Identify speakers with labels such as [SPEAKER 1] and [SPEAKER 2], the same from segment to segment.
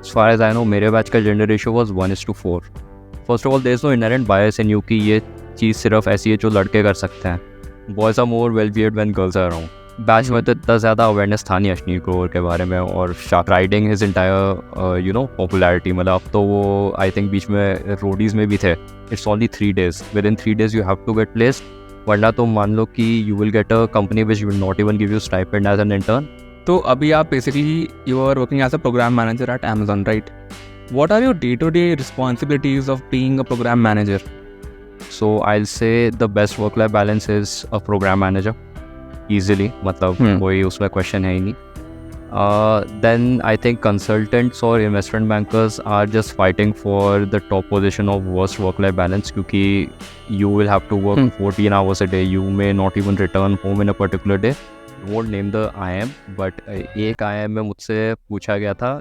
[SPEAKER 1] As far as I know, मेरे batch का gender ratio was 1:4. First of all there is no inherent bias in you कि ये चीज़ सिर्फ ऐसी है जो लड़के कर सकते हैं. Boys are more well behaved when girls are around. Batch में तो इतना ज़्यादा अवेयरनेस था नहीं अश्नीर ग्रोवर के बारे में, और shark riding his entire popularity. मतलब अब तो वो आई थिंक बीच में रोडीज़ में भी थे. It's only 3 days. Within 3 days you have to get placed, वरना तो मान लो कि you will get a company which will not even give you stipend as an intern.
[SPEAKER 2] तो अभी आप basically you are working as a programme manager at Amazon, right? What are your day-to-day responsibilities of being a program manager?
[SPEAKER 1] So I'll say the best work-life balance is a program manager. Easily, मतलब कोई उसमें question है ही नहीं. Then I think consultants or investment bankers are just fighting for the top position of worst work-life balance, क्योंकि you will have to work 14 hours a day. You may not even return home in a particular day. Won't name the IIM, but एक IIM में मुझसे पूछा गया था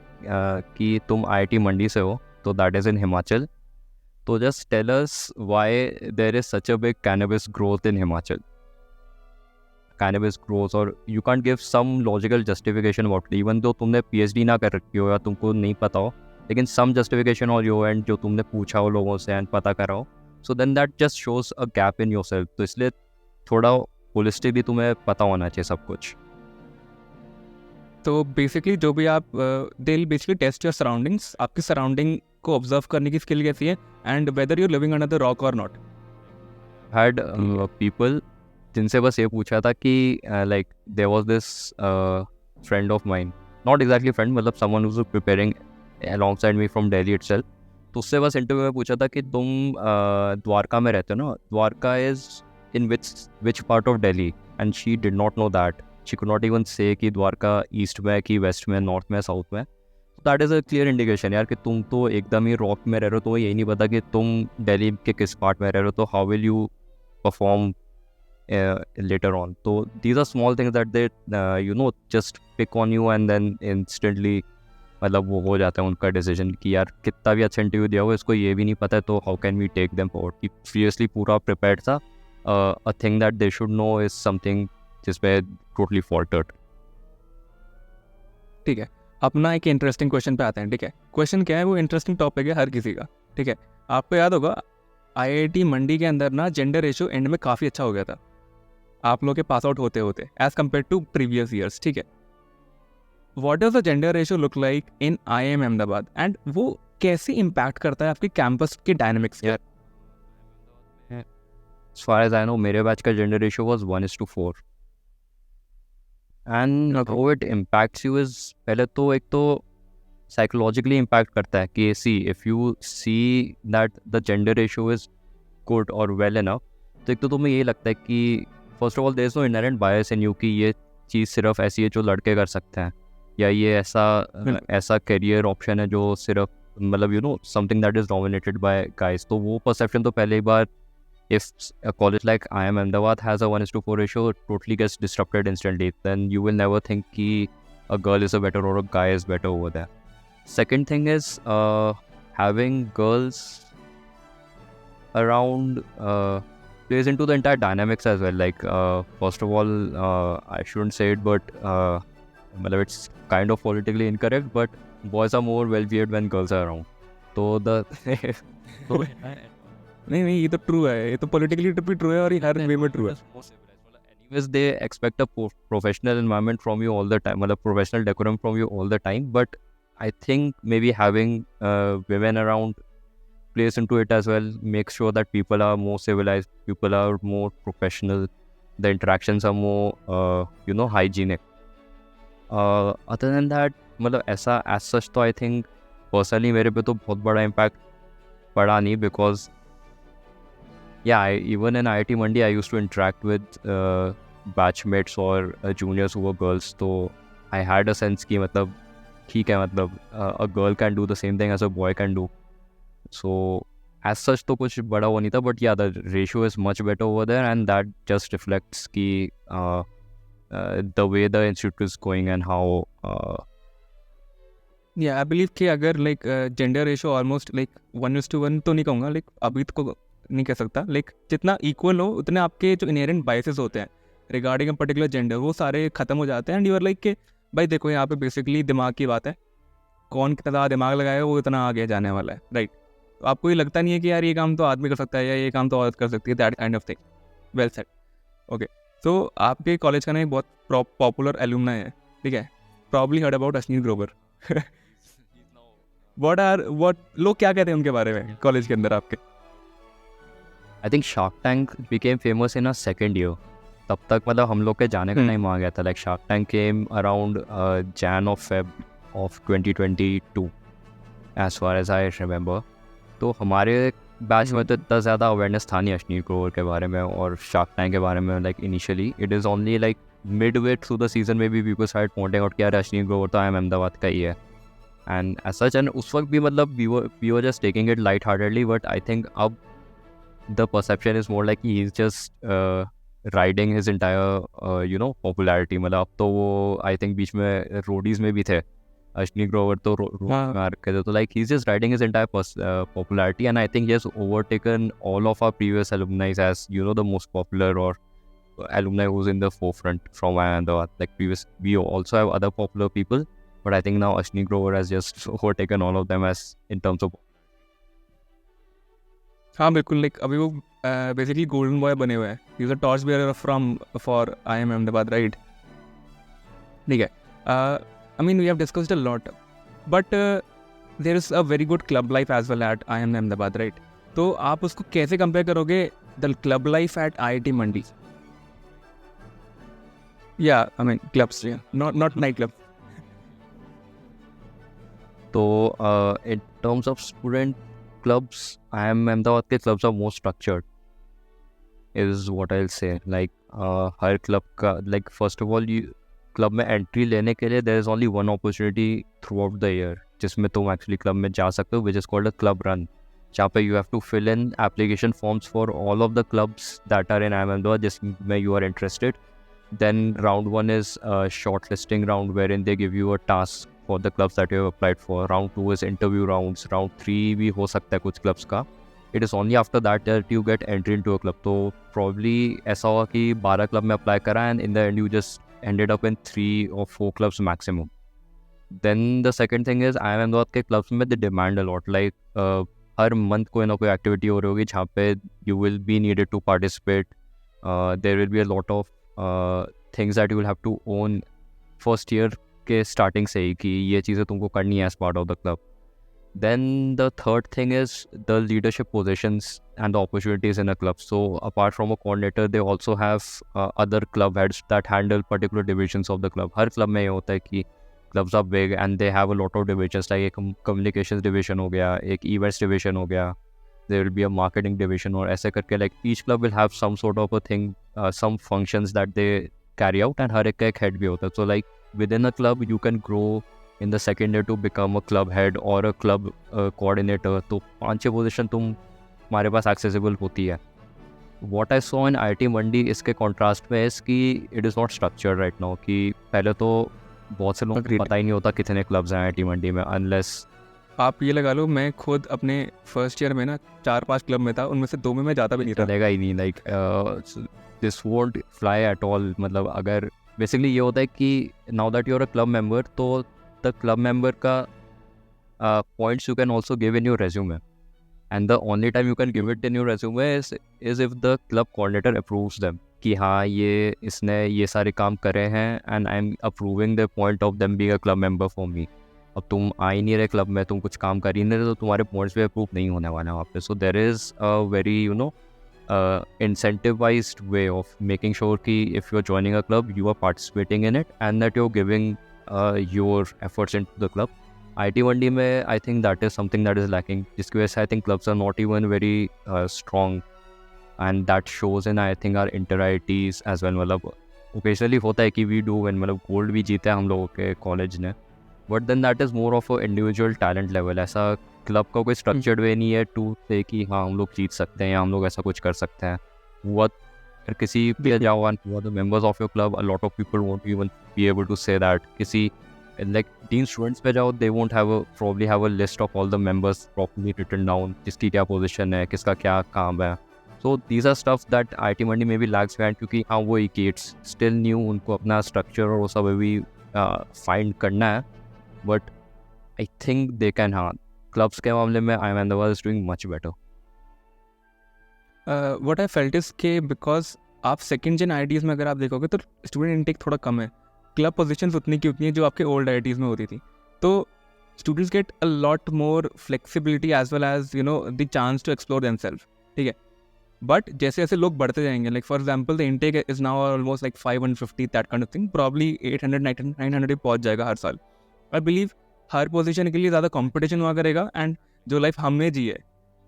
[SPEAKER 1] कि तुम IIT मंडी से हो, तो दैट इज़ इन हिमाचल. तो just tell us why there is such a big cannabis growth in Himachal. Cannabis growth, और you can't give some logical justification about it, even though तुमने PhD ना कर रखी हो या तुमको नहीं पता हो, लेकिन सम जस्टिफिकेशन और योर एंड जो तुमने पूछा हो लोगों से एंड पता करा हो. So then that just shows a gap in yourself. तो इसलिए थोड़ा होलिस्टिकली तुम्हें पता होना चाहिए सब कुछ.
[SPEAKER 2] तो बेसिकली जो भी आप they will basically test your surroundings. आपकी सराउंडिंग को ऑब्जर्व करने की स्किल कैसी है, and whether you living under the rock और नॉट.
[SPEAKER 1] हैड पीपल जिनसे बस ये पूछा था कि like there was this friend of mine, not exactly friend, मतलब someone who was preparing alongside me from Delhi itself. तो उससे बस इंटरव्यू में पूछा था कि तुम द्वारका में रहते हो ना, Dwarka is in which part of Delhi, and she did not know that. She could not even say कि द्वारका ईस्ट में कि वेस्ट में, नॉर्थ में, साउथ में. That is a clear indication यार कि तुम तो एकदम ही रॉक में रह रहे हो, तो यही नहीं पता कि तुम दिल्ली के किस पार्ट में रह रहे हो, तो how will you perform later on. तो these are small things that they just pick on you, and then instantly मतलब वो हो जाता है उनका डिसीजन कि यार कितना भी अच्छा इंटरव्यू दिया हो, इसको ये भी नहीं पता है, तो how can we take them forward. कि सीरियसली पूरा प्रिपेयर्ड था. A thing that they should know is something जिसपे totally faltered.
[SPEAKER 2] ठीक है, अपना एक इंटरेस्टिंग क्वेश्चन पे आते हैं. ठीक है, क्वेश्चन क्या है, वो इंटरेस्टिंग टॉपिक है हर किसी का. ठीक है, आपको याद होगा IIT मंडी के अंदर ना जेंडर रेशियो एंड में काफ़ी अच्छा हो गया था आप लोग के पास आउट होते होते as compare to previous years. ठीक है, what does the gender ratio look like in IIM Ahmedabad, and वो कैसे इम्पैक्ट करता है आपके कैंपस के डायनेमिक्स
[SPEAKER 1] यार? As far as I know, मेरे बैच का gender ratio was 1:4. And how it impacts you is, पहले तो एक तो साइकोलॉजिकली इम्पैक्ट करता है कि see if you see that the gender ratio is good और वेल इनफ, तो एक तो तुम्हें ये लगता है कि first of all there is no inherent bias in you कि ये चीज़ सिर्फ ऐसी है जो लड़के कर सकते हैं, या ये ऐसा करियर ऑप्शन है जो सिर्फ मतलब something that is dominated by guys. तो वो परसेप्शन तो पहले ही बार, if a college like IIM Ahmedabad has a 1:4 ratio, it totally gets disrupted instantly. Then you will never think ki a girl is a better or a guy is better over there. Second thing is having girls around plays into the entire dynamics as well. Like first of all, I shouldn't say it, but it's kind of politically incorrect, but boys are more well behaved when girls are around. So
[SPEAKER 2] नहीं ये तो true है, ये तो politically भी true है और ये हर वे में ट्रू है.
[SPEAKER 1] Anyways, they expect a professional environment from you all the time, मतलब professional decorum from you all the time. But I think maybe having women around plays into it as well. Makes sure that people are more civilized, people are more professional, the interactions are more hygienic. Other than that, मतलब ऐसा as such तो I think personally मेरे पे तो बहुत बड़ा impact पड़ा नहीं, because even in IIT Mandi, I used to interact with batchmates or juniors who were girls. So I had a sense कि मतलब ठीक है, मतलब a girl can do the same thing as a boy can do. So as such तो कुछ बड़ा वो नहीं था, but yeah, the ratio is much better over there, and that just reflects कि the way the institute is going and how
[SPEAKER 2] I believe कि अगर like gender ratio almost like 1:1 तो नहीं कहूँगा, like अभी तो नहीं कह सकता, लाइक जितना इक्वल हो उतने आपके जो इनहेरेंट बायसेस होते हैं रिगार्डिंग अ पर्टिकुलर जेंडर वो सारे खत्म हो जाते हैं. एंड यू आर लाइक कि भाई देखो यहाँ पे बेसिकली दिमाग की बात है, कौन कितना ज़्यादा दिमाग लगाएगा वो इतना आगे जाने वाला है, राइट। तो आपको ये लगता नहीं है कि यार ये काम तो आदमी कर सकता है या ये काम तो औरत कर सकती है, that kind of thing. Well set. Okay, तो आपके कॉलेज का ना एक बहुत पॉपुलर एलुमनाई है, ठीक है, probably heard about Ashneer Grover. What लोग क्या कहते हैं उनके बारे में कॉलेज के अंदर आपके?
[SPEAKER 1] I think shark tank became famous in a second year, तब तक मतलब हम लोग के जाने का टाइम आ गया था। Like Shark Tank came around Jan of Feb of 2022 as far as I remember. तो हमारे बैच में तो इतना ज़्यादा अवेयरनेस था नहीं अश्नीर ग्रोवर के बारे में और शार्क टैंक के बारे में। Like initially it is only like mid way through the season में भी पीपल स्टार्ट पॉइंटिंग आउट कि यार अश्नीर ग्रोवर तो IIM अहमदाबाद का ही है। एंड एज सच, एंड उस वक्त भी मतलब we were just taking it light heartedly, but I think अब the perception is more like he's just riding his entire popularity। मतलब अब तो वो आई थिंक बीच में रोडीज में भी थे अश्नीर ग्रोवर, तो मार के तो like he's just riding his entire popularity, and I think he has overtaken all of our previous alumni as the most popular or alumni who's in the forefront from Andha. Like previous, we also have other popular people, but I think now Ashni Grover has just overtaken all of them as in terms of.
[SPEAKER 2] हाँ बिल्कुल, like अभी वो basically golden boy बने हुए हैं। He is a torch bearer from for IIM Ahmedabad, right? ठीक है, I mean we have discussed a lot, but there is a very good club life as well at IIM Ahmedabad, right? तो आप उसको कैसे compare करोगे the club life at IIT Mandi? या I mean clubs, not night club.
[SPEAKER 1] तो in terms of student clubs, IIM Ahmedabad के clubs are more structured is what I'll say. Like her club का like first of all club में entry लेने के लिए there is only one opportunity throughout the year जिसमें तुम actually club में जा सकते हो, which is called a club run, जहाँ पे you have to fill in application forms for all of the clubs that are in IIM Ahmedabad जिसमें you are interested. Then round one is a shortlisting round wherein they give you a task for the clubs that you have applied for. Round 2 is interview rounds. Round 3 भी हो सकता है कुछ clubs का. It is only after that you get entry into a club. तो probably ऐसा होगा कि 12 club में apply करा and in the end you just ended up in 3 or 4 clubs maximum. Then the second thing is IIM Ahmedabad के clubs में they demand a lot. Like her month कोई ना कोई activity हो रही होगी जहाँ पे you will be needed to participate. There will be a lot of things that you will have to own first year के स्टार्टिंग से ही कि ये चीज़ें तुमको करनी है as part of the club. Then the third thing is the leadership positions and the opportunities in a club. So apart from a coordinator they also have other club heads that handle particular divisions of the club. हर club में ये होता है कि clubs are big and they have a lot of divisions. Like एक communications division हो गया, एक इवेंट्स डिवीजन हो गया, there will be a marketing division और ऐसे करके like each club will have some sort of a thing, some functions that they carry out, and हर एक का एक head भी होता है. So like within a club you can grow in the second year to become a club head or a club coordinator. तो 5-6 position तुम्हारे पास accessible होती है. What I saw in IIT Mandi इसके contrast में is कि it is not structured right now. कि पहले तो बहुत से लोगों को पता ही नहीं होता कितने clubs हैं IIT Mandi में, unless
[SPEAKER 2] आप ये लगा लो मैं खुद अपने फर्स्ट ईयर में ना 4-5 क्लब में था, उनमें से 2 में मैं जाता भी नहीं था.
[SPEAKER 1] चलेगा ही नहीं. Like this won't fly at all. मतलब अगर बेसिकली ये होता है कि now that you are a club member, तो द क्लब मेंबर का points you can also give in your resume, and the only time you can give it in your resume is if the club coordinator approves them कि हाँ ये इसने ये सारे काम करे हैं and I am approving the point of them being a club member for me. अब तुम आ ही नहीं रहे क्लब में, तुम कुछ काम कर ही नहीं रहे, तो तुम्हारे पॉइंट्स भी अप्रूव नहीं होने वाले हैं वहाँ पे. So there is a very incentivised way of making sure कि if you are joining a club you are participating in it and that you are giving your efforts into the club. IIT Mandi में I think that is something that is lacking, जिसकी वजह से I think clubs are not even very strong and that shows in I think are inter IITs as well. मतलब occasionally होता है कि we do when मतलब gold भी जीता है हम लोगों के कॉलेज ने, but then that is more of a individual talent level. ऐसा क्लब का कोई स्ट्रक्चर्ड वे नहीं है टू से कि हाँ हम लोग जीत सकते हैं या हम लोग ऐसा कुछ कर सकते हैं. हुआ अगर किसी पे जाओ एंड हुआ the members of your club, a lot of people won't even be able to say that. किसी लाइक डीन स्टूडेंट्स पे जाओ, they won't have probably have a list of all the members properly written down, किसकी क्या position है, किसका क्या काम है. So these are stuff that IIT Mandi में भी लैग्स बेहिंड, क्योंकि हाँ वो एक इट्स स्टिल न्यू, उनको अपना स्ट्रक्चर और वो सब अभी फाइंड करना है. But I think they can, हाँ क्लब्स के मामले में IIM Ahmedabad is doing much better.
[SPEAKER 2] What I felt is के बिकॉज आप सेकेंड जेन IITs में अगर आप देखोगे तो स्टूडेंट इनटेक थोड़ा कम है, क्लब पोजीशंस उतनी की उतनी है जो आपके ओल्ड IITs में होती थी. तो students get a lot more flexibility as well as you know the chance to explore themself. ठीक है, बट जैसे जैसे लोग बढ़ते जाएंगे, like for example the intake is now almost like 550 that kind of thing, probably 800 900 पहुंच जाएगा हर साल. आई बिलीव हर पोजीशन के लिए ज़्यादा कंपटीशन हुआ करेगा. एंड जो लाइफ हमने जी है,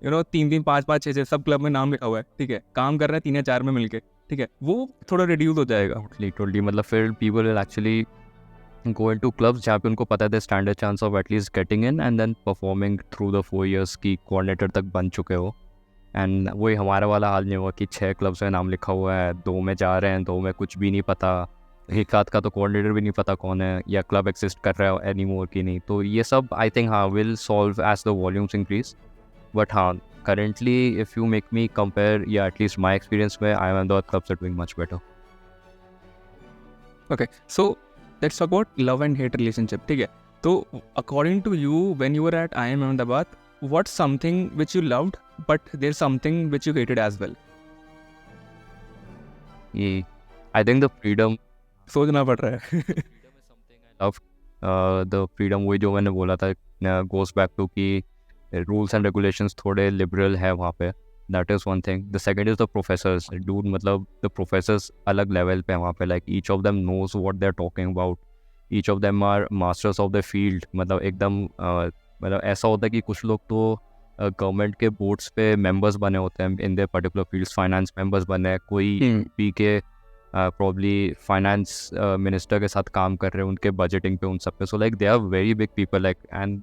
[SPEAKER 2] यू नो 3 3 5 5 6 6 सब क्लब में नाम लिखा हुआ है, ठीक है, काम कर रहे हैं 3 या 4 में मिलके, ठीक है, वो थोड़ा रिड्यूस हो जाएगा.
[SPEAKER 1] टोटली मतलब फिर people will actually go into clubs जहाँ पे उनको पता है stand chance of at least getting in and then performing through the 4 years की कोऑर्डिनेटर तक बन चुके हो. एंड वही हमारा वाला हाल नहीं हुआ कि 6 क्लब्स में नाम लिखा हुआ है, 2 में जा रहे हैं, 2 में कुछ भी नहीं पता, एक आध का तो कोऑर्डिनेटर भी नहीं पता कौन है या क्लब एक्सिस्ट कर रहा है एनी मोर की नहीं. तो ये सब आई थिंक हाँ will solve as the volumes increase. But हाँ currently if you make me compare, yeah, at least my experience में IIM Ahmedabad clubs are doing much better.
[SPEAKER 2] Okay, so let's talk about love and hate relationship. ठीक है, तो according to you when you were at IIM Ahmedabad, what's something which you loved but there's something which you hated as well?
[SPEAKER 1] I think the freedom
[SPEAKER 2] सोचना पड़ रहा है.
[SPEAKER 1] I love the freedom, वही जो मैंने बोला था goes back to कि रूल्स एंड रेगुलेशंस थोड़े लिबरल है वहाँ पे. That is one thing. The second is the professors. Dude मतलब द प्रोफेसर्स अलग लेवल पे हैं वहाँ पे. Like each of them knows what they are talking about. Each of them are masters of the field. मतलब एकदम मतलब ऐसा होता है कि कुछ लोग तो गवर्नमेंट के बोर्ड्स पे मेंबर्स बने होते हैं in their particular fields. Finance members बने हैं, कोई पी के प्रॉब्ली फाइनेंस मिनिस्टर के साथ काम कर रहे हैं उनके बजटिंग पे, उन सब पे. So like they are very big people like. And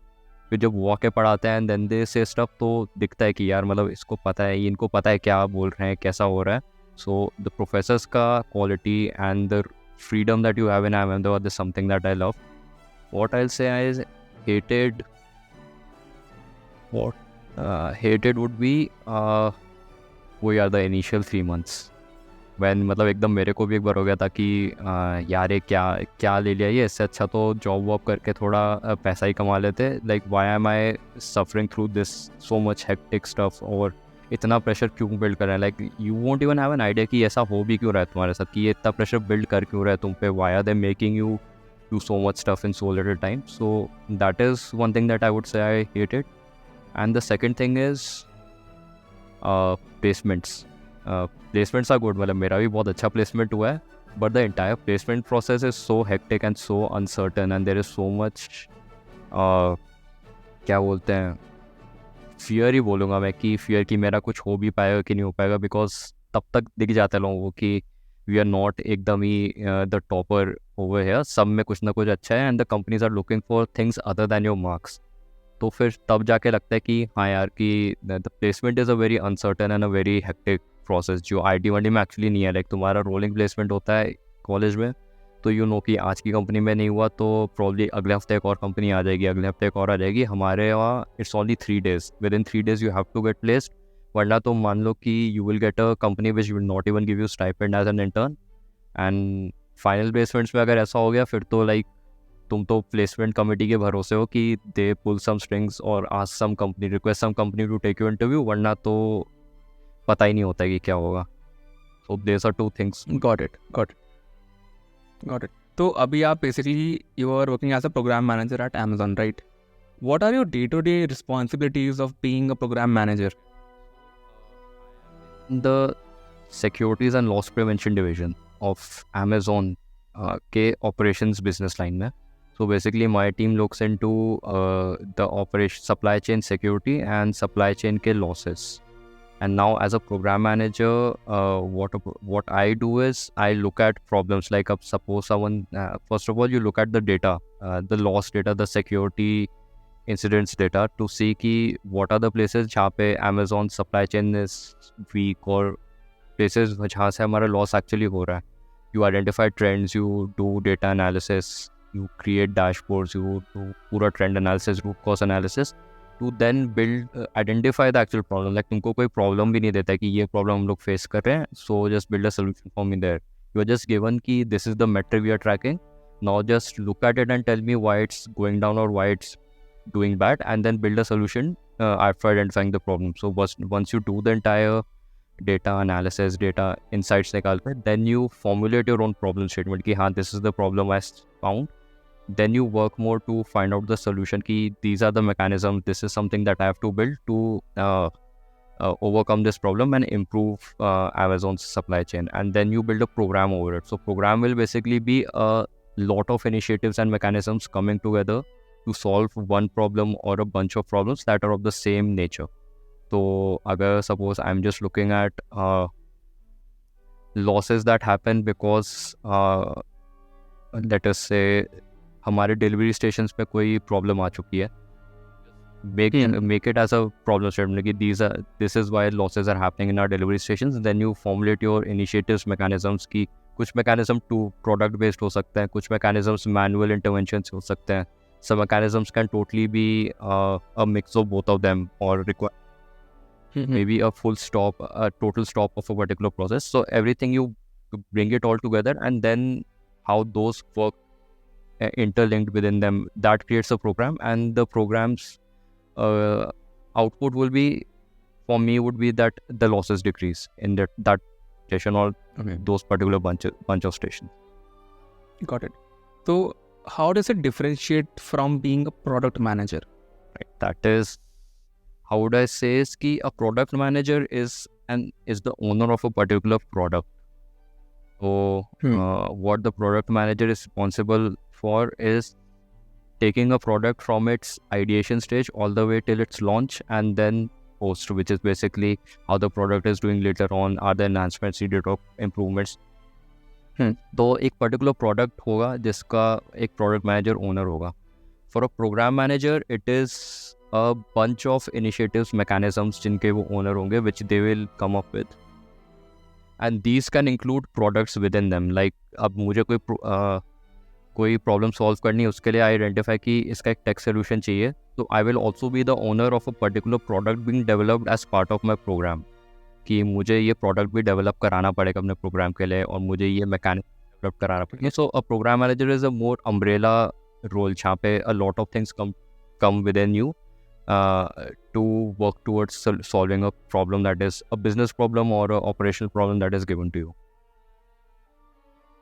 [SPEAKER 1] फिर जब वो आके पढ़ाते हैं देन दे से स्टफ तो दिखता है कि यार मतलब इसको पता है, इनको पता है क्या बोल रहे हैं, कैसा हो रहा है. सो द प्रोफेसर्स का quality and the freedom that you have in IIM Ahmedabad is something that I love. What I'll say I hated would be वो यार the initial 3 months when मतलब एकदम मेरे को भी एक बार हो गया था कि यार ये क्या ले लिया ये, इससे अच्छा तो जॉब वॉब करके थोड़ा पैसा ही कमा लेते. Like why am I suffering through this so much hectic stuff, और इतना प्रेशर क्यों बिल्ड कर रहे हैं. Like you won't even have an idea कि ऐसा हो भी क्यों रहा है तुम्हारे साथ, कि ये इतना प्रेशर बिल्ड कर क्यों रहा है तुम पे. Why are they making you do so much stuff in so little time. So that is one thing that I would say I hated. And the second thing is placements. Placements are good. मतलब मेरा भी बहुत अच्छा placement हुआ है, but the entire placement process is so hectic and so uncertain and there is so much क्या बोलते हैं, फियर ही बोलूँगा मैं, कि फियर कि मेरा कुछ हो भी पाएगा कि नहीं हो पाएगा. बिकॉज तब तक दिख जाता है लोगों को कि वी आर नॉट एकदम ही द टॉपर ओवर हियर. सब में कुछ ना कुछ अच्छा है and the companies are looking for things other than your marks. तो फिर तब जाके लगता है कि हाँ यार कि the placement is a very uncertain and a very hectic process, जो IIT मंडी में एक्चुअली नहीं है. लाइक तुम्हारा रोलिंग प्लेसमेंट होता है कॉलेज में, तो यू नो कि आज की कंपनी में नहीं हुआ तो प्रॉब्ली अगले हफ्ते एक और कंपनी आ जाएगी, अगले हफ्ते एक और आ जाएगी. हमारे यहाँ it's only 3 days. Within 3 days you have to get placed. वरना तो मान लो कि you will get a company which will not even give you stipend as an intern. And final placements में अगर ऐसा हो गया फिर तो लाइक तुम तो प्लेसमेंट कमेटी के भरोसे हो कि दे पुल सम स्ट्रिंग्स और ask some company, request some company to take you interview. वरना तो पता ही नहीं होता कि क्या होगा. So there are 2 things.
[SPEAKER 2] Got it. तो अभी आप basically you are working as a programme manager at Amazon, right? What are your day to day responsibilities of being a programme manager?
[SPEAKER 1] The Securities and Loss Prevention Division of Amazon के operations business line में. So basically my team looks into the operation, supply chain security and supply chain के losses. And now as a program manager, what I do is I look at problems. Like suppose someone, first of all you look at the data, the loss data, the security incidents data, to see कि what are the places जहाँ पे Amazon supply chain is weak, और places जहाँ से हमारा loss actually हो रहा है. You identify trends, you do data analysis, you create dashboards, you do पूरा trend analysis, root cause analysis, to then build identify the actual problem. Like तुमको कोई problem भी नहीं देता है कि ये problem हम लोग face कर रहे हैं, so just build a solution for me there. You are just given कि this is the metric we are tracking. Now just look at it and tell me why it's going down or why it's doing bad, and then build a solution after identifying the problem. So once you do the entire data analysis, data insights निकाल कर, then you formulate your own problem statement कि हाँ, this is the problem I found. Then you work more to find out the solution कि these are the mechanisms, this is something that I have to build to overcome this problem and improve Amazon's supply chain. And then you build a program over it. So program will basically be a lot of initiatives and mechanisms coming together to solve one problem or a bunch of problems that are of the same nature. So suppose I'm just looking at losses that happen because let us say हमारे delivery stations पे कोई problem आ चुकी है, make it as a problem statement कि this is why losses are happening in our delivery stations. Then you formulate your initiatives, mechanisms की कुछ mechanism to product based हो सकते हैं, कुछ mechanisms manual interventions हो सकते हैं. Some mechanisms can totally be a mix of both of them or require maybe a total stop of a particular process. So everything you bring it all together, and then how those work interlinked within them, that creates a program. And the program's output will be, for me, would be that the losses decrease in that station or those particular bunch of stations.
[SPEAKER 2] Got it. So how does it differentiate from being a product manager?
[SPEAKER 1] Right. That is, how would I say, is कि a product manager is the owner of a particular product. So what the product manager is responsible for is taking a product from its ideation stage all the way till its launch, and then post, which is basically how the product is doing later on, are the enhancements needed or improvements. तो एक particular product होगा जिसका एक product manager owner होगा. For a program manager, it is a bunch of initiatives, mechanisms जिनके वो owner होंगे, which they will come up with. And these can include products within them. Like अब मुझे कोई प्रॉब्लम सॉल्व करनी है, उसके लिए आई आइडेंटिफाई कि इसका एक टेक सोल्यूशन चाहिए, तो I will also be the owner of a particular product being developed as part of my program, कि मुझे ये प्रोडक्ट भी डेवलप कराना पड़ेगा अपने प्रोग्राम के लिए और मुझे ये मैकेनिक डेवलप कराना पड़ेगा. So a programme manager is a more umbrella role, जहाँ पे a lot of things come within you to work towards solving a problem that is a business problem or a operational problem that is given to you.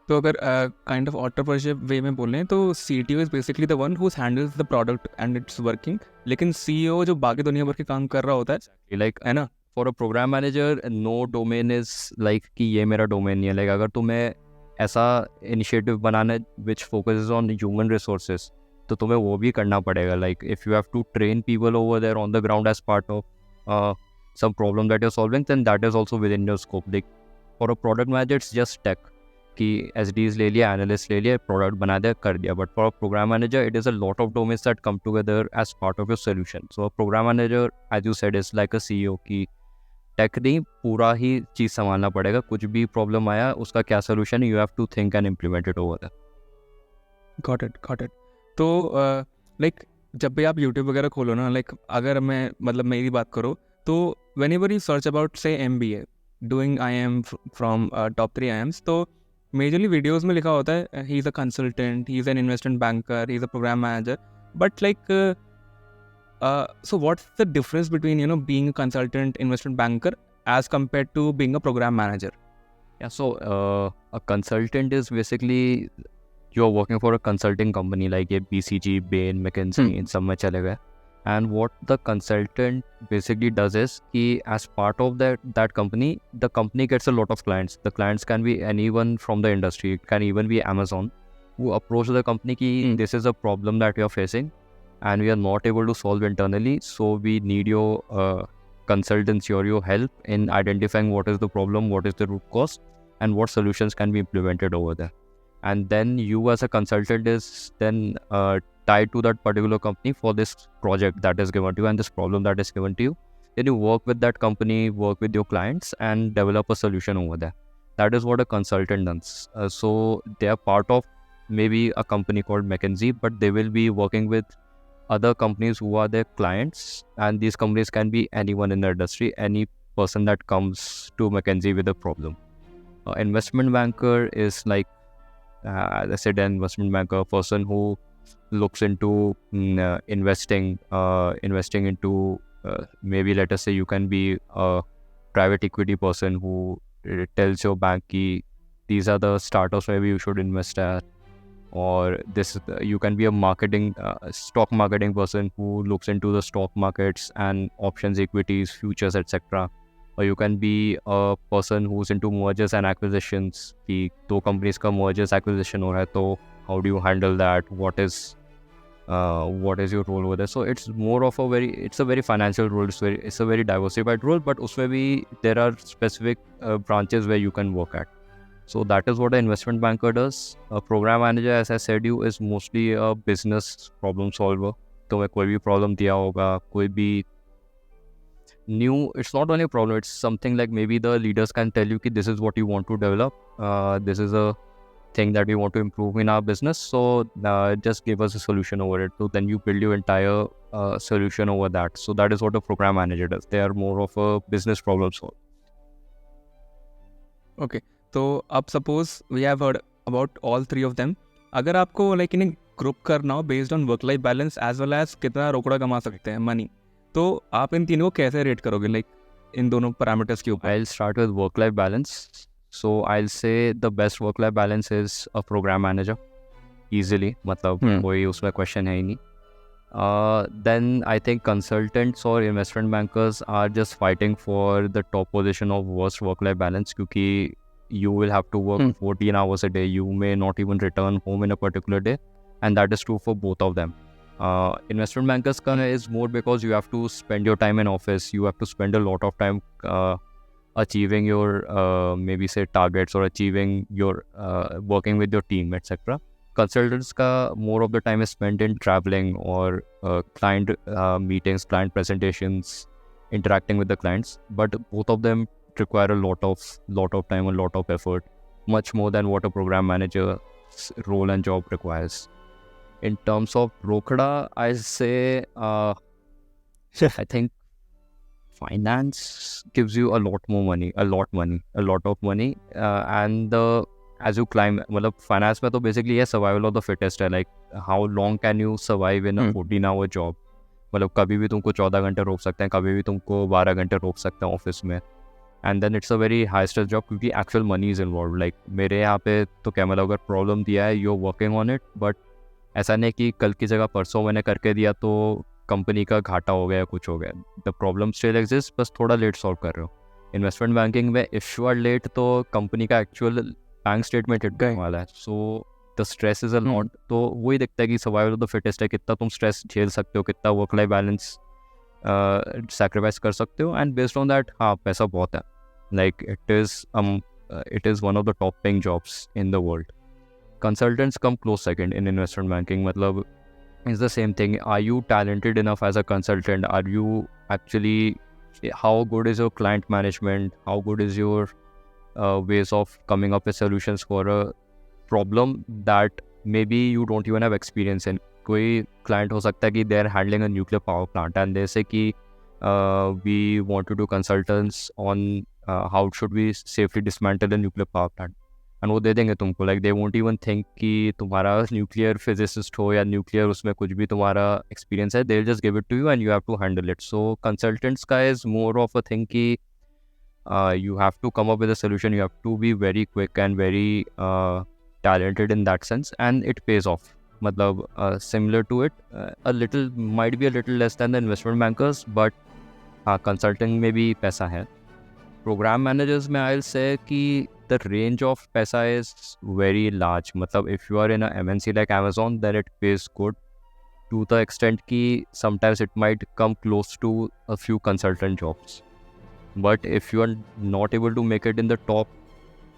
[SPEAKER 2] तो अगर kind of entrepreneurship वे में बोलें तो CTO is basically the one who handles the product and it's working, लेकिन CEO जो बाकी दुनिया भर के काम कर रहा होता है,
[SPEAKER 1] लाइक है ना. For a programme manager no domain is like कि ये मेरा डोमेन नहीं है. लाइक अगर तुम्हें ऐसा इनिशिएटिव बनाना है which focuses on human resources, तो तुम्हें वो भी करना पड़ेगा. Like if you have to train people over there on the ground as part of some problem that you're solving, then that is also within your scope. Like for a product manager, it's just tech कि SDs ले लिया, analyst ले लिया, product बना दिया, कर दिया. But for a programme manager it is a lot of domains that come together as part of your solution. So a programme manager, as you said, is like a CEO की tech नहीं, पूरा ही चीज़ संभालना पड़ेगा. कुछ भी problem आया, उसका क्या solution, you have to think and implement it over that.
[SPEAKER 2] Got it. तो लाइक जब भी आप यूट्यूब वगैरह खोलो ना, लाइक अगर मैं मतलब मेरी बात करो तो whenever you search about say MBA doing IIM from top 3 IIMs, तो मेजरली वीडियोस में लिखा होता है he is a consultant, he is an investment banker, he is a programme manager. But like so what's the difference between being a consultant investment banker as compared to being a programme manager?
[SPEAKER 1] So a consultant is basically you are working for a consulting company like ये BCG, Bain, McKinsey, इन सब में चले गए. And what the consultant basically does is कि as part of that company, the company gets a lot of clients. The clients can be anyone from the industry. It can even be Amazon, who approach the company कि this is a problem that we are facing and we are not able to solve internally. So we need your consultancy or your help in identifying what is the problem, what is the root cause, and what solutions can be implemented over there. And then you as a consultant is then tied to that particular company for this project that is given to you and this problem that is given to you. Then you work with that company, work with your clients and develop a solution over there. That is what a consultant does. So they are part of maybe a company called McKinsey, but they will be working with other companies who are their clients, and these companies can be anyone in the industry, any person that comes to McKinsey with a problem. Investment banker is like, as I said, an investment banker, a person who looks into investing into maybe let us say you can be a private equity person who tells your bank ki these are the startups maybe you should invest at, or this you can be a stock marketing person who looks into the stock markets and options, equities, futures, etc. Or you can be a person who's into mergers and acquisitions कि दो companies का mergers acquisition हो रहा है तो how do you handle that, what is your role over there. So it's a very financial role, it's a very diversified role, but उसमें भी there are specific branches where you can work at. So that is what an investment banker does. A program manager, as I said you, is mostly a business problem solver. तुम्हें कोई भी problem दिया होगा, कोई भी new, it's not only a problem, it's something like maybe the leaders can tell you कि this is what you want to develop, this is a thing that we want to improve in our business, so just give us a solution over it. So then you build your entire solution over that. So that is what a program manager does. They are more of a business problem solver.
[SPEAKER 2] Okay, तो अब suppose we have heard about all three of them. अगर आपको like इन्हें group करना हो based on work life balance as well as कितना रोकड़ा कमा सकते हैं money, तो आप इन तीनों को कैसे रेट करोगे like इन दोनों parameters के ऊपर?
[SPEAKER 1] I'll start with work life balance. So I'll say the best work life balance is a program manager. Easily, मतलब कोई उसमें question है ही नहीं. Then I think consultants or investment bankers are just fighting for the top position of worst work life balance क्योंकि you will have to work 14 hours a day. You may not even return home in a particular day, and that is true for both of them. Investment bankers is more because you have to spend your time in office. You have to spend a lot of time achieving your maybe say targets or achieving your working with your team, etc. Consultants more of the time is spent in traveling or client meetings, client presentations, interacting with the clients. But both of them require a lot of time, a lot of effort, much more than what a program manager's role and job requires. In terms of rokda, I say I think finance gives you a lot of money, and as you climb, मतलब finance में तो basically है survival of the fittest है, like how long can you survive in a 14-hour job. मतलब कभी भी तुमको 14 घंटे रोक सकते हैं, कभी भी तुमको 12 घंटे रोक सकते हैं ऑफिस में. And then it's a very high stress job क्योंकि actual money is involved. Like मेरे यहाँ पे तो क्या मतलब अगर प्रॉब्लम दिया है, you're working on it, but ऐसा नहीं कि कल की जगह परसों मैंने करके दिया तो कंपनी का घाटा हो गया, कुछ हो गया. द प्रॉब्लम स्टिल एग्जिस्ट, बस थोड़ा लेट सॉल्व कर रहे हो. इन्वेस्टमेंट बैंकिंग में इफ यू आर लेट तो कंपनी का एक्चुअल बैंक स्टेटमेंट हिट करने वाला है. So the stress is a lot. तो वही दिखता है कि सर्वाइवल ऑफ द फिटेस्ट है, कितना तुम स्ट्रेस झेल सकते हो, कितना वर्क लाइफ बैलेंस सैक्रिफाइस कर सकते हो. एंड बेस्ड ऑन दैट हाँ पैसा बहुत है. Like it is one of the top paying jobs in the world. Consultants come close second in investment banking. Matlab, it's the same thing. Are you talented enough as a consultant? Are you actually, how good is your client management? How good is your ways of coming up with solutions for a problem that maybe you don't even have experience in? कोई client हो सकता है कि they are handling a nuclear power plant and they say कि we want to do consultants on how should we safely dismantle a nuclear power plant. And वो दे देंगे तुमको. Like they won't even think कि तुम्हारा nuclear physicist हो या nuclear उसमें कुछ भी तुम्हारा एक्सपीरियंस है. They will just give it to you and you have to handle it. So consultants का is more of a thing कि you have to come up with a solution. You have to be very quick and very talented in that sense and it pays off. मतलब similar to it a little might be a little less than the investment bankers, but हाँ consulting में भी पैसा है. Programme managers में I will say कि the range of paisa is very large. मतलब if you are in a MNC like Amazon, then it pays good to the extent कि sometimes it might come close to a few consultant jobs. But if you are not able to make it in the top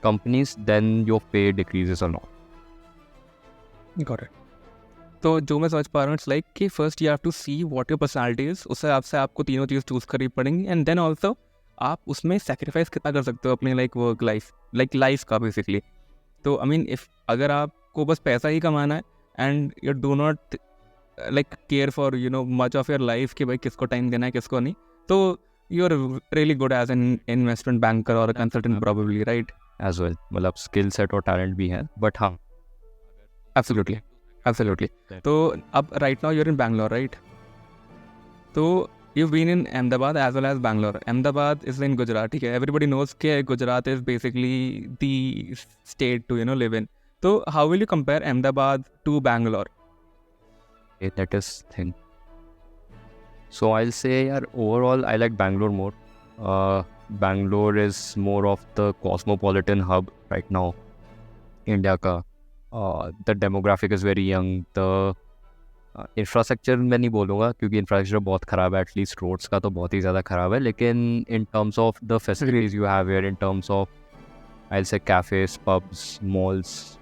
[SPEAKER 1] companies, then your pay decreases a lot.
[SPEAKER 2] Got it. तो जो मैं समझ पा रहा हूँ it's like कि first you have to see what your personality is, उस हिसाब से आपको तीनों चीज़ चूज़ करनी पड़ेंगी. एंड देन ऑल्सो आप उसमें सेक्रीफाइस कितना कर सकते हो अपनी like work life, like life का बेसिकली. तो आई मीन इफ अगर आपको बस पैसा ही कमाना है and you do not like care for you know much of your life कि भाई किसको टाइम देना है किसको नहीं, तो you are really good as an investment banker और consultant probably, right?
[SPEAKER 1] As well. मतलब स्किल सेट और टैलेंट भी है, बट हाँ
[SPEAKER 2] एब्सोल्युटली. Absolutely. तो अब right now you're in Bangalore, right? तो you've been in Ahmedabad as well as Bangalore. Ahmedabad is in Gujarat, ठीक है? Everybody knows कि Gujarat is basically the state to live in. So how will you compare Ahmedabad to Bangalore?
[SPEAKER 1] That is thing. So I'll say, overall I like Bangalore more. Bangalore is more of the cosmopolitan hub right now, India का. The demographic is very young. The infrastructure मैं नहीं बोलूँगा क्योंकि infrastructure बहुत ख़राब है, at least roads का तो बहुत ही ज़्यादा ख़राब है, लेकिन in terms of the facilities you have here, in terms of I say cafes, pubs, malls,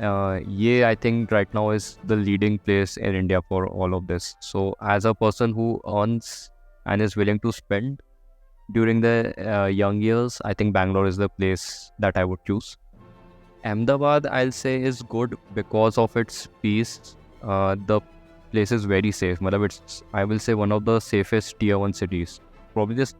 [SPEAKER 1] ये I think right now is the leading place in India for all of this. So as a person who earns and is willing to spend during the young years, I think Bangalore is the place that I would choose. Ahmedabad, I'll say, is good because of its peace. The place is very safe. It's, I will say, one of the safest tier 1 cities. Probably just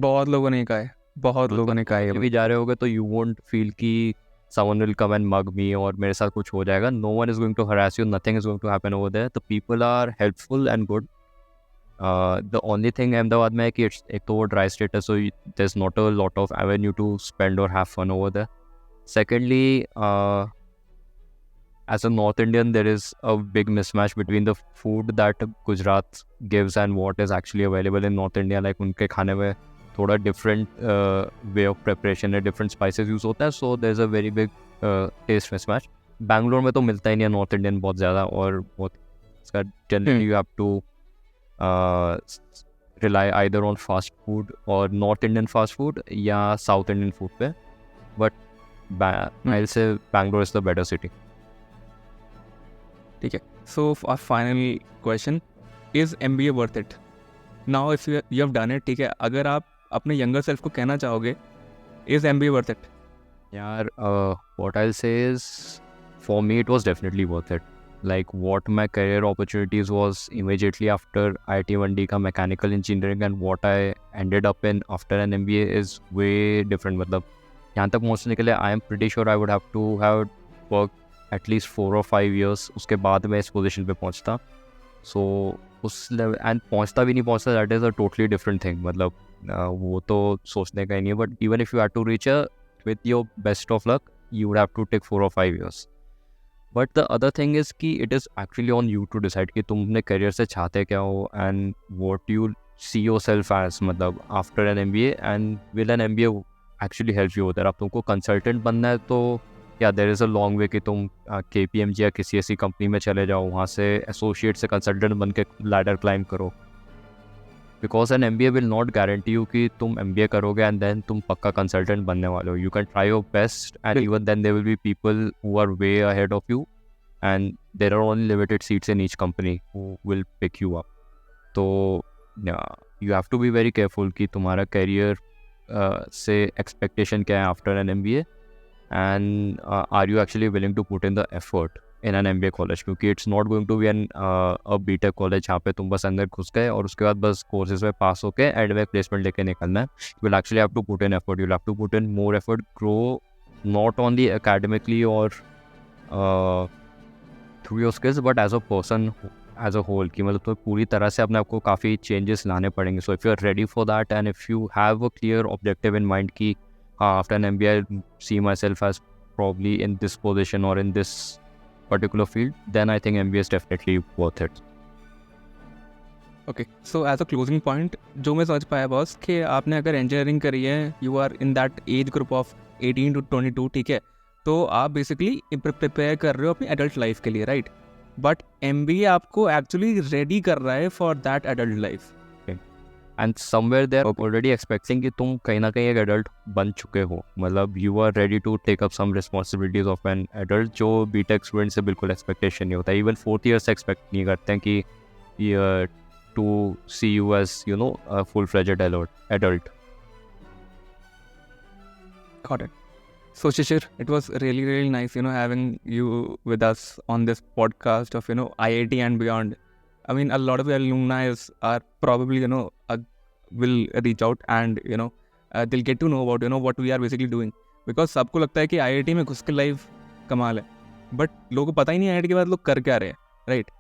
[SPEAKER 2] बहुत लोगों ने कहा है, बहुत लोगों ने कहा है.
[SPEAKER 1] भी जा रहे होगे तो you won't feel कि someone will come and mug me और मेरे साथ कुछ हो जाएगा. No one is going to harass you. Nothing is going to happen over there. The people are helpful and good. The only thing Ahmedabad में है कि एक तो वो dry state है, so there's not a lot of avenue to spend or have fun over there. Secondly, as a North Indian, there is a big mismatch between the food that Gujarat gives and what is actually available in North India. Like उनके खाने में थोड़ा different way of preparation है, different spices use होता है, so there's a very big taste mismatch. Bangalore में तो मिलता ही नहीं है North Indian बहुत ज़्यादा, और बहुत इसका generally you have to rely either on fast food or North Indian fast food या South Indian food पे. But I'll say Bangalore is the better city.
[SPEAKER 2] ठीक है. So our final question is MBA worth it? Now if you have done it, ठीक है, अगर आप अपने younger self को कहना चाहोगे, is MBA worth it?
[SPEAKER 1] यार what I'll say is, for me it was definitely worth it. Like what my career opportunities was immediately after IIT Mandi का mechanical engineering and what I ended up in after an MBA is way different. मतलब यहाँ तक पहुँचने के लिए I am pretty sure I would have to have worked at least 4 or 5 years. उसके बाद मैं इस position पे पहुँचता. So उस level, and पहुँचता भी नहीं पहुँचता, that is a totally different thing. मतलब वो तो सोचने का ही नहीं है. But even if you had to reach with your best of luck, you would have to take 4 or 5 years. But the other thing is कि it is actually on you to decide कि तुम अपने career से चाहते क्या हो and what you see yourself as. मतलब after an MBA, and will an MBA actually help you there. अब तुमको कंसल्टेंट बनना है तो या there is a long way कि तुम KPMG या किसी ऐसी कंपनी में चले जाओ, वहाँ से एसोसिएट से कंसल्टेंट बन के लैडर क्लाइंब करो. Because an MBA will not guarantee you कि तुम MBA करोगे and then तुम पक्का consultant बनने वाले हो. You can try your best, and even then there will be people who are way ahead of you, and there are only limited seats in each company who will pick you up. So you have to be very careful कि तुम्हारा career से expectation क्या है after an MBA, and are you actually willing to put in the effort in an MBA college. क्योंकि it's not going to be a B.Tech college जहाँ पे तुम बस अंदर घुस गए और उसके बाद बस कोर्सेज में पास होके एंड में प्लेसमेंट लेके निकलना है. You will actually have to put in effort. You'll have to put in more effort, grow not only academically or through your skills, but as a person as a whole. कि मतलब तो पूरी तरह से अपने आपको काफ़ी चेंजेस लाने पड़ेंगे. So if you are ready for that, and if you have a clear objective in mind कि after an MBA I see myself as probably in this position or in this particular field, then I think MBA is definitely worth it.
[SPEAKER 2] Okay, so as a closing point, जो मैं समझ पाया boss कि आपने अगर engineering करी है, you are in that age group of 18 to 22, ठीक है, तो आप बेसिकली प्रिपेयर कर रहे हो अपनी एडल्ट लाइफ के लिए, राइट? बट MBA आपको एक्चुअली रेडी कर रहा है for that adult life.
[SPEAKER 1] And somewhere they are already expecting कि तुम कहीं ना कहीं एक एडल्ट बन चुके हो. मतलब you are ready to take up some responsibilities of an adult, जो B.Tech स्टूडेंट से बिल्कुल एक्सपेक्टेशन नहीं होता. इवन 4th year से एक्सपेक्ट नहीं करते हैं कि to see you as, you know, a full-fledged adult.
[SPEAKER 2] Got it. So Shishir, it was really, really nice, having you with us on this podcast of, IIT and beyond. I mean, a lot of the alumni are probably, will reach out and, they'll get to know about, what we are basically doing. Because सबको लगता है कि IIT में घुस के life कमाल है. But लोगों को पता ही नहीं आई के बाद लोग कर क्या रहे हैं, राइट?